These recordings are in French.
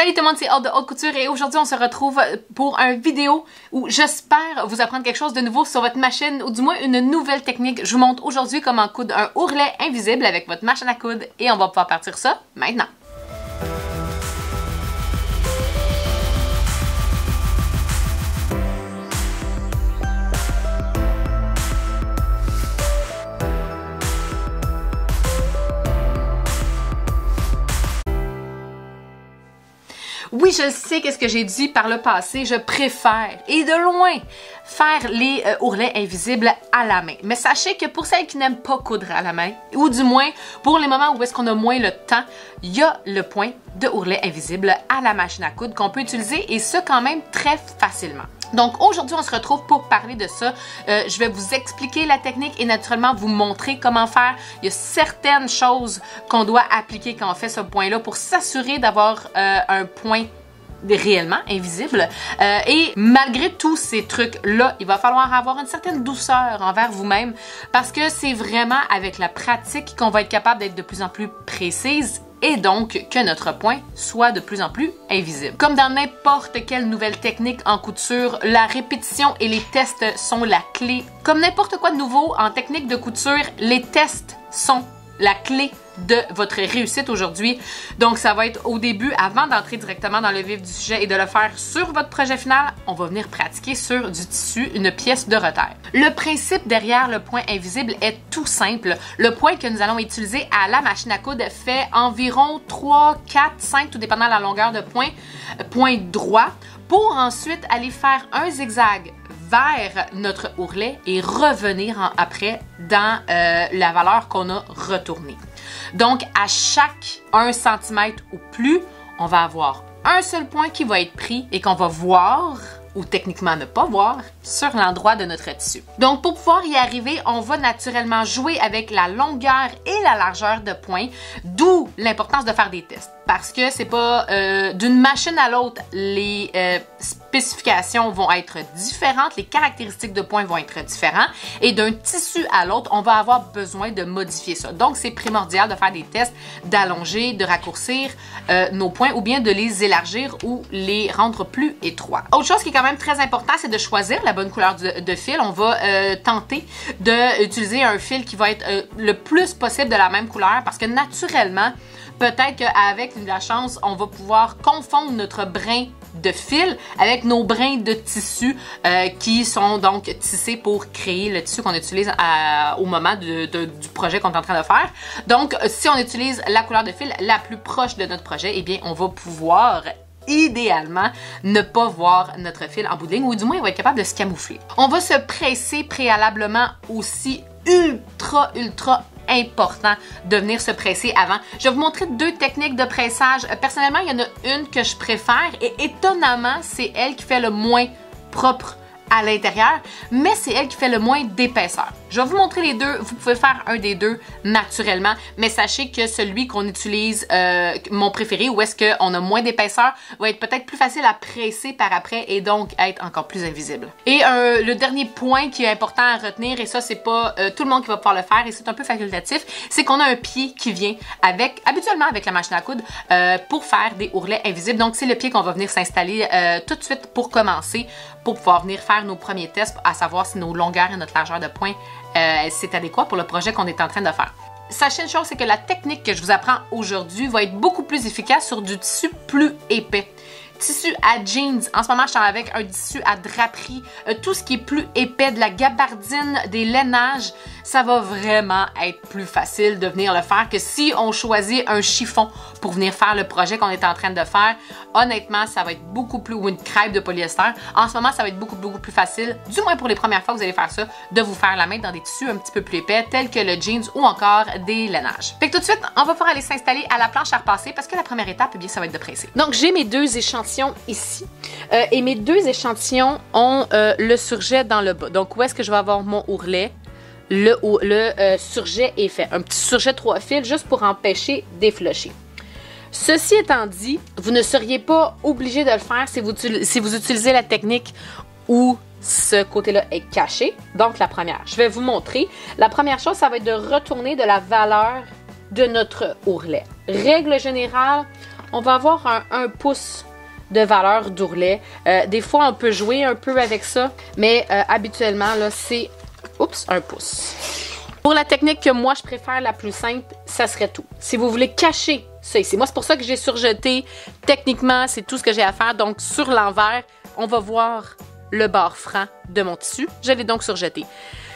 Salut tout le monde, c'est Aude de Haute Couture et aujourd'hui on se retrouve pour une vidéo où j'espère vous apprendre quelque chose de nouveau sur votre machine ou du moins une nouvelle technique. Je vous montre aujourd'hui comment coudre un ourlet invisible avec votre machine à coudre et on va pouvoir partir ça maintenant. Oui, je sais qu'est-ce que j'ai dit par le passé, je préfère, et de loin, faire les ourlets invisibles à la main. Mais sachez que pour celles qui n'aiment pas coudre à la main, ou du moins pour les moments où est-ce qu'on a moins le temps, il y a le point de ourlet invisible à la machine à coudre qu'on peut utiliser et ça quand même très facilement. Donc aujourd'hui, on se retrouve pour parler de ça. Je vais vous expliquer la technique et naturellement vous montrer comment faire. Il y a certaines choses qu'on doit appliquer quand on fait ce point-là pour s'assurer d'avoir un point réellement invisible. Et malgré tous ces trucs-là, il va falloir avoir une certaine douceur envers vous-même parce que c'est vraiment avec la pratique qu'on va être capable d'être de plus en plus précise et donc que notre point soit de plus en plus invisible. Comme dans n'importe quelle nouvelle technique en couture, la répétition et les tests sont la clé. Comme n'importe quoi de nouveau en technique de couture, les tests sont la clé de votre réussite aujourd'hui. Donc, ça va être au début, avant d'entrer directement dans le vif du sujet et de le faire sur votre projet final, on va venir pratiquer sur du tissu, une pièce de reterre. Le principe derrière le point invisible est tout simple. Le point que nous allons utiliser à la machine à coudre fait environ 3, 4, 5, tout dépendant de la longueur de point droit, pour ensuite aller faire un zigzag vers notre ourlet et revenir après dans la valeur qu'on a retournée. Donc, à chaque 1 cm ou plus, on va avoir un seul point qui va être pris et qu'on va voir, ou techniquement ne pas voir, sur l'endroit de notre tissu. Donc, pour pouvoir y arriver, on va naturellement jouer avec la longueur et la largeur de point, d'où l'importance de faire des tests. Parce que c'est pas d'une machine à l'autre, les spécifications vont être différentes, les caractéristiques de points vont être différentes et d'un tissu à l'autre, on va avoir besoin de modifier ça. Donc, c'est primordial de faire des tests, d'allonger, de raccourcir nos points ou bien de les élargir ou les rendre plus étroits. Autre chose qui est quand même très important, c'est de choisir la bonne couleur de fil. On va tenter d'utiliser un fil qui va être le plus possible de la même couleur parce que naturellement, peut-être qu'avec de la chance, on va pouvoir confondre notre brin de fil avec nos brins de tissu qui sont donc tissés pour créer le tissu qu'on utilise au moment du projet qu'on est en train de faire. Donc, si on utilise la couleur de fil la plus proche de notre projet, eh bien, on va pouvoir idéalement ne pas voir notre fil en bout de ligne ou du moins, il va être capable de se camoufler. On va se presser préalablement aussi ultra important de venir se presser avant. Je vais vous montrer 2 techniques de pressage. Personnellement, il y en a une que je préfère et étonnamment, c'est elle qui fait le moins propre à l'intérieur, mais c'est elle qui fait le moins d'épaisseur. Je vais vous montrer les deux. Vous pouvez faire un des deux naturellement, mais sachez que celui qu'on utilise, mon préféré, où est-ce qu'on a moins d'épaisseur, va être peut-être plus facile à presser par après et donc être encore plus invisible. Et le dernier point qui est important à retenir, et ça, c'est pas tout le monde qui va pouvoir le faire et c'est un peu facultatif, c'est qu'on a un pied qui vient habituellement avec la machine à coudre pour faire des ourlets invisibles. Donc, c'est le pied qu'on va venir s'installer tout de suite pour commencer, pour pouvoir venir faire nos premiers tests, à savoir si nos longueurs et notre largeur de point c'est adéquat pour le projet qu'on est en train de faire. Sachez une chose, c'est que la technique que je vous apprends aujourd'hui va être beaucoup plus efficace sur du tissu plus épais. Tissu à jeans, en ce moment je suis avec un tissu à draperie, tout ce qui est plus épais, de la gabardine, des lainages, ça va vraiment être plus facile de venir le faire que si on choisit un chiffon pour venir faire le projet qu'on est en train de faire. Honnêtement, ça va être beaucoup plus, ou une crêpe de polyester, en ce moment ça va être beaucoup plus facile, du moins pour les premières fois que vous allez faire ça, de vous faire la main dans des tissus un petit peu plus épais, tels que le jeans ou encore des lainages. Fait que tout de suite, on va pouvoir aller s'installer à la planche à repasser parce que la première étape, eh bien, ça va être de presser. Donc j'ai mes 2 échantillons ici et mes 2 échantillons ont le surjet dans le bas. Donc où est-ce que je vais avoir mon ourlet? Le surjet est fait. Un petit surjet 3 fils juste pour empêcher d'efflocher. Ceci étant dit, vous ne seriez pas obligé de le faire si vous utilisez la technique où ce côté-là est caché. Donc la première, je vais vous montrer. La première chose, ça va être de retourner de la valeur de notre ourlet. Règle générale, on va avoir un pouce de valeur d'ourlet. Des fois, on peut jouer un peu avec ça, mais habituellement, là, c'est un pouce. Pour la technique que moi, je préfère, la plus simple, ça serait tout. Si vous voulez cacher ça ici, moi, c'est pour ça que j'ai surjeté. Techniquement, c'est tout ce que j'ai à faire. Donc, sur l'envers, on va voir le bord franc de mon tissu. Je l'ai donc surjeté.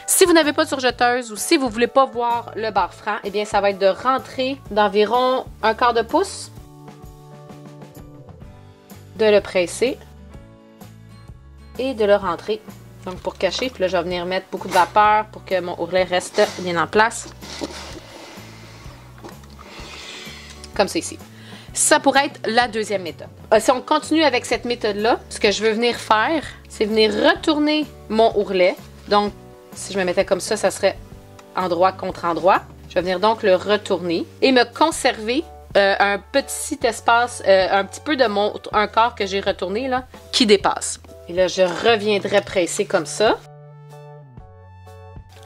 Si vous n'avez pas de surjeteuse ou si vous ne voulez pas voir le bord franc, eh bien, ça va être de rentrer d'environ 1/4 de pouce, de le presser et de le rentrer. Donc, pour cacher, puis là, je vais venir mettre beaucoup de vapeur pour que mon ourlet reste bien en place. Comme ça ici. Ça pourrait être la deuxième méthode. Si on continue avec cette méthode-là, ce que je veux venir faire, c'est venir retourner mon ourlet. Donc, si je me mettais comme ça, ça serait endroit contre endroit. Je vais venir donc le retourner et me conserver un petit espace, un petit peu de mon 1/4 que j'ai retourné, là, qui dépasse. Et là, je reviendrai presser comme ça.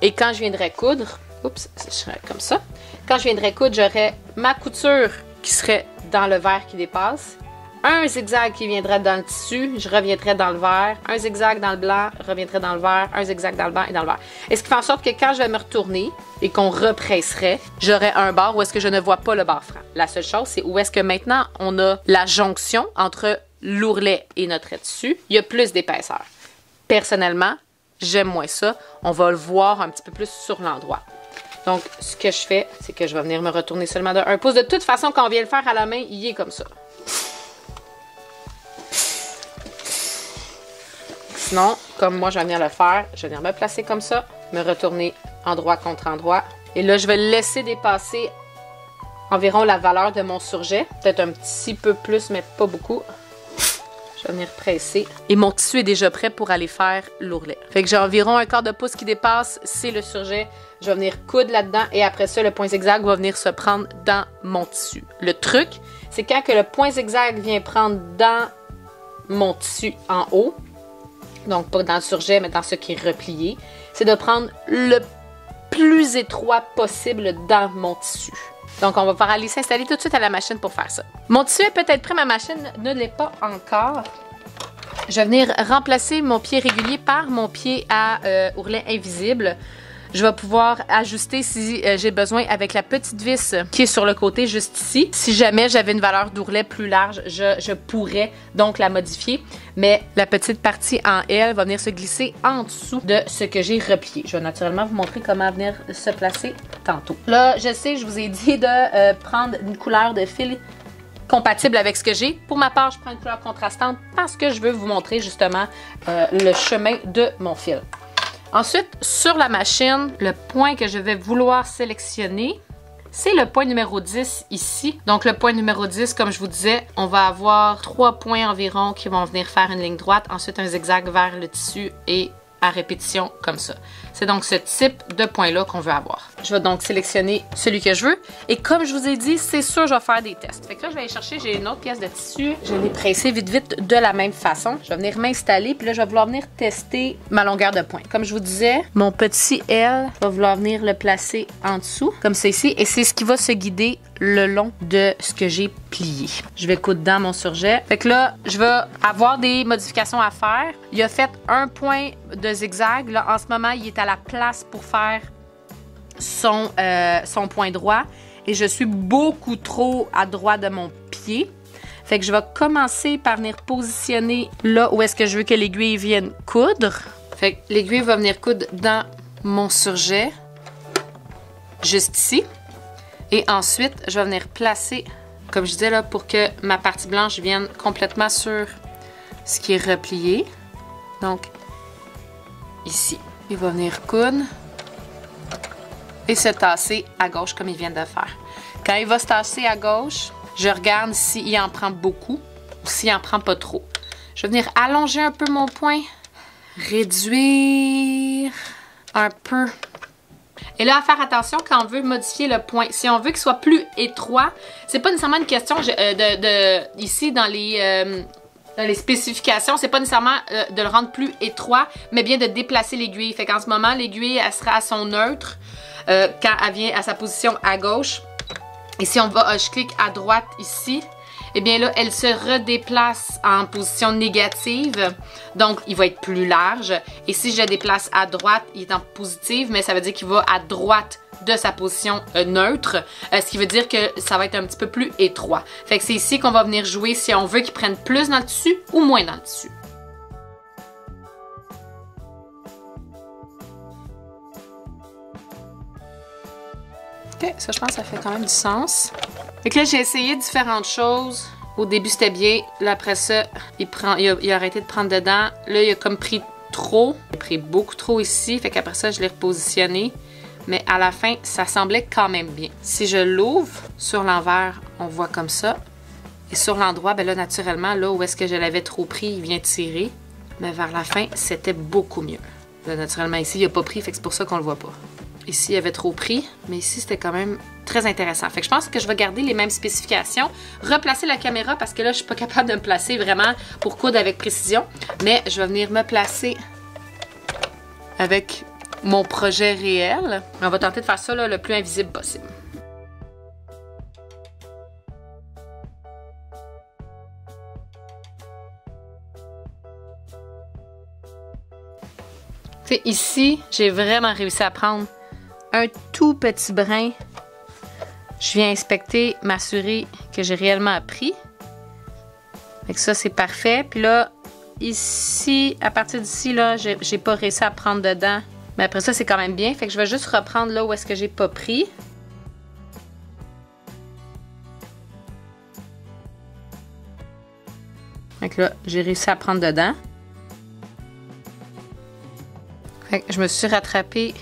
Et quand je viendrai coudre, oups, je serais comme ça. Quand je viendrai coudre, j'aurai ma couture qui serait dans le verre qui dépasse. Un zigzag qui viendrait dans le tissu, je reviendrai dans le vert. Un zigzag dans le blanc, je reviendrai dans le vert. Un zigzag dans le blanc et dans le vert. Et ce qui fait en sorte que quand je vais me retourner et qu'on represserait, j'aurai un bord où est-ce que je ne vois pas le bord franc. La seule chose, c'est où est-ce que maintenant on a la jonction entre l'ourlet et notre tissu. Il y a plus d'épaisseur. Personnellement, j'aime moins ça. On va le voir un petit peu plus sur l'endroit. Donc, ce que je fais, c'est que je vais venir me retourner seulement de 1 pouce. De toute façon, quand on vient le faire à la main, il est comme ça. Sinon, comme moi, je vais venir le faire, je vais venir me placer comme ça, me retourner endroit contre endroit. Et là, je vais laisser dépasser environ la valeur de mon surjet. Peut-être un petit peu plus, mais pas beaucoup. Je vais venir presser. Et mon tissu est déjà prêt pour aller faire l'ourlet. Fait que j'ai environ 1/4 de pouce qui dépasse, c'est le surjet. Je vais venir coudre là-dedans et après ça, le point zigzag va venir se prendre dans mon tissu. Le truc, c'est quand que le point zigzag vient prendre dans mon tissu en haut, donc pas dans le surjet, mais dans ce qui est replié, c'est de prendre le plus étroit possible dans mon tissu. Donc, on va pouvoir aller s'installer tout de suite à la machine pour faire ça. Mon tissu est peut-être prêt, ma machine ne l'est pas encore. Je vais venir remplacer mon pied régulier par mon pied à ourlet invisible. Je vais pouvoir ajuster si j'ai besoin avec la petite vis qui est sur le côté juste ici. Si jamais j'avais une valeur d'ourlet plus large, je pourrais donc la modifier. Mais la petite partie en L va venir se glisser en dessous de ce que j'ai replié. Je vais naturellement vous montrer comment venir se placer tantôt. Là, je sais, je vous ai dit de prendre une couleur de fil compatible avec ce que j'ai. Pour ma part, je prends une couleur contrastante parce que je veux vous montrer justement le chemin de mon fil. Ensuite, sur la machine, le point que je vais vouloir sélectionner, c'est le point numéro 10 ici. Donc, le point numéro 10, comme je vous disais, on va avoir 3 points environ qui vont venir faire une ligne droite. Ensuite, un zigzag vers le tissu et à répétition comme ça. C'est donc ce type de point-là qu'on veut avoir. Je vais donc sélectionner celui que je veux. Et comme je vous ai dit, c'est sûr, je vais faire des tests. Fait que là, je vais aller chercher, j'ai une autre pièce de tissu. Je l'ai pressée vite de la même façon. Je vais venir m'installer, puis là, je vais vouloir venir tester ma longueur de point. Comme je vous disais, mon petit L, je vais vouloir venir le placer en dessous, comme ça ici. Et c'est ce qui va se guider le long de ce que j'ai plié. Je vais coudre dans mon surjet. Fait que là, je vais avoir des modifications à faire. Il a fait un point de zigzag. Là, en ce moment, il est à la place pour faire son point droit. Et je suis beaucoup trop à droite de mon pied. Fait que je vais commencer par venir positionner là où est-ce que je veux que l'aiguille vienne coudre. Fait que l'aiguille va venir coudre dans mon surjet. Juste ici. Et ensuite, je vais venir placer, comme je disais là, pour que ma partie blanche vienne complètement sur ce qui est replié. Donc, ici. Il va venir coudre et se tasser à gauche comme il vient de faire. Quand il va se tasser à gauche, je regarde s'il en prend beaucoup ou s'il en prend pas trop. Je vais venir allonger un peu mon point, réduire un peu. Et là, à faire attention quand on veut modifier le point. Si on veut qu'il soit plus étroit, c'est pas nécessairement une question ici dans les spécifications, c'est pas nécessairement de le rendre plus étroit, mais bien de déplacer l'aiguille. Fait qu'en ce moment, l'aiguille, elle sera à son neutre quand elle vient à sa position à gauche. Et si on va, je clique à droite ici, eh bien là, elle se redéplace en position négative. Donc, il va être plus large. Et si je le déplace à droite, il est en positive, mais ça veut dire qu'il va à droite de sa position neutre, ce qui veut dire que ça va être un petit peu plus étroit. Fait que c'est ici qu'on va venir jouer si on veut qu'il prenne plus dans le tissu ou moins dans le tissu. Ok, ça je pense que ça fait quand même du sens. Fait que là j'ai essayé différentes choses. Au début c'était bien, là après ça, il a arrêté de prendre dedans. Là il a comme pris trop, il a pris beaucoup trop ici, fait qu'après ça je l'ai repositionné. Mais à la fin, ça semblait quand même bien. Si je l'ouvre sur l'envers, on voit comme ça. Et sur l'endroit, ben là, naturellement, là où est-ce que je l'avais trop pris, il vient tirer. Mais vers la fin, c'était beaucoup mieux. Là, naturellement, ici, il n'a pas pris, fait que c'est pour ça qu'on le voit pas. Ici, il avait trop pris, mais ici, c'était quand même très intéressant. Fait que je pense que je vais garder les mêmes spécifications. Replacer la caméra, parce que là, je suis pas capable de me placer vraiment pour coudre avec précision. Mais je vais venir me placer avec mon projet réel. On va tenter de faire ça là, le plus invisible possible. T'sais, ici, j'ai vraiment réussi à prendre un tout petit brin. Je viens inspecter, m'assurer que j'ai réellement appris. Fait que ça, c'est parfait. Puis là, ici, à partir d'ici, là, j'ai pas réussi à prendre dedans. Mais après ça, c'est quand même bien. Fait que je vais juste reprendre là où est-ce que j'ai pas pris. Fait que là, j'ai réussi à prendre dedans. Fait que je me suis rattrapée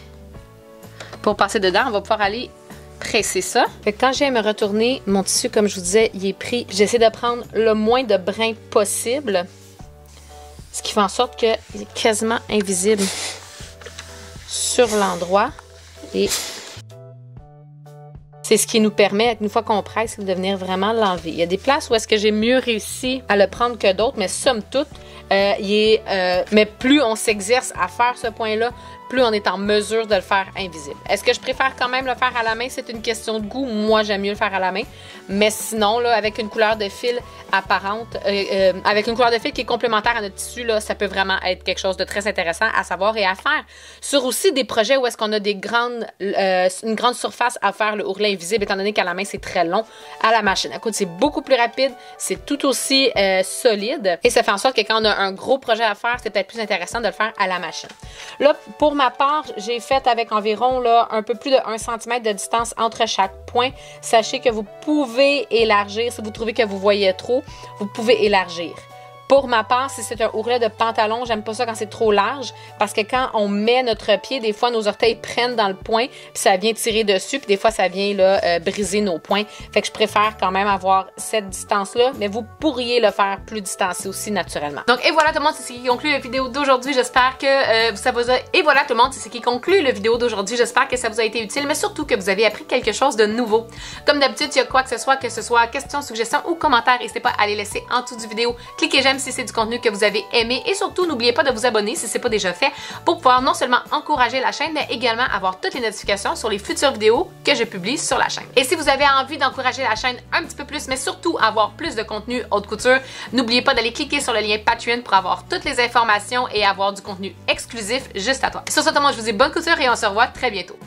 pour passer dedans. On va pouvoir aller presser ça. Fait que quand je viens me retourner, mon tissu, comme je vous disais, il est pris. J'essaie de prendre le moins de brins possible. Ce qui fait en sorte qu'il est quasiment invisible sur l'endroit. Et c'est ce qui nous permet, une fois qu'on presse, de venir vraiment l'enlever. Il y a des places où est-ce que j'ai mieux réussi à le prendre que d'autres, mais somme toute, mais plus on s'exerce à faire ce point-là, plus on est en mesure de le faire invisible. Est-ce que je préfère quand même le faire à la main? C'est une question de goût. Moi, j'aime mieux le faire à la main. Mais sinon, là, avec une couleur de fil apparente, avec une couleur de fil qui est complémentaire à notre tissu, là, ça peut vraiment être quelque chose de très intéressant à savoir et à faire. Sur aussi des projets où est-ce qu'on a une grande surface à faire le ourlet invisible, étant donné qu'à la main, c'est très long. À la machine, écoute, c'est beaucoup plus rapide, c'est tout aussi solide. Et ça fait en sorte que quand on a un gros projet à faire, c'est peut-être plus intéressant de le faire à la machine. Là, pour ma part, j'ai fait avec environ là, un peu plus de 1 cm de distance entre chaque point. Sachez que vous pouvez élargir. Si vous trouvez que vous voyez trop, vous pouvez élargir. Pour ma part, si c'est un ourlet de pantalon, j'aime pas ça quand c'est trop large parce que quand on met notre pied, des fois nos orteils prennent dans le point puis ça vient tirer dessus puis des fois ça vient là, briser nos poings. Fait que je préfère quand même avoir cette distance-là, mais vous pourriez le faire plus distancé aussi naturellement. Donc et voilà tout le monde, c'est ce qui conclut la vidéo d'aujourd'hui. J'espère que ça vous a... Et voilà tout le monde, c'est ce qui conclut la vidéo d'aujourd'hui. J'espère que ça vous a été utile, mais surtout que vous avez appris quelque chose de nouveau. Comme d'habitude, il y a quoi que ce soit questions, suggestions ou commentaires, n'hésitez pas à les laisser en dessous du vidéo. Cliquez j'aime si c'est du contenu que vous avez aimé et surtout n'oubliez pas de vous abonner si ce n'est pas déjà fait pour pouvoir non seulement encourager la chaîne mais également avoir toutes les notifications sur les futures vidéos que je publie sur la chaîne. Et si vous avez envie d'encourager la chaîne un petit peu plus mais surtout avoir plus de contenu haute couture, n'oubliez pas d'aller cliquer sur le lien Patreon pour avoir toutes les informations et avoir du contenu exclusif juste à toi. Sur ce, tout le monde, je vous dis bonne couture et on se revoit très bientôt.